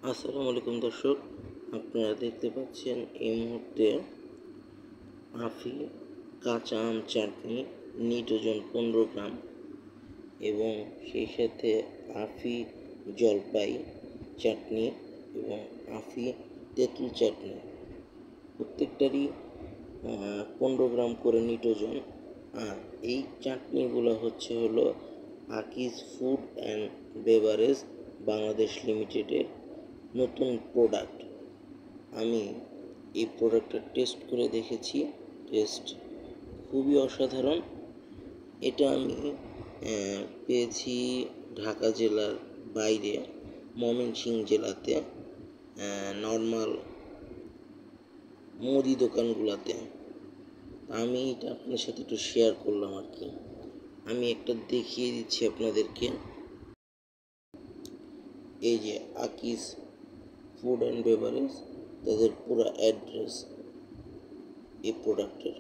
আসসালামু আলাইকুম দর্শক, আপনারা দেখতে পাচ্ছেন এই মুহূর্তে আফি কাঁচা আম চাটনি নিট ওজন 15 গ্রাম এবং সেই সাথে আফি জলপাই চাটনি এবং আফি তেঁতুল চাটনি প্রত্যেকটারই 15 গ্রাম করে নিট ওজন। আর এই চাটনিগুলো হলো Akij food and beverage Bangladesh লিমিটেডের নতুন প্রোডাক্ট। আমি এই প্রোডাক্টটা টেস্ট করে দেখেছি, টেস্ট খুবই অসাধারণ। এটা আমি পেয়েছি ঢাকা জেলার বাইরে ময়মনসিংহ জেলাতে নর্মাল মুদি দোকানগুলোতে। আমি এটা আপনার সাথে একটু শেয়ার করলাম আর কি। আমি একটা দেখিয়ে দিচ্ছি আপনাদেরকে। এই যে আকিজ ফুড অ্যান্ড বেভারেজ, তাদের পুরো অ্যাড্রেস এই প্রোডাক্টের।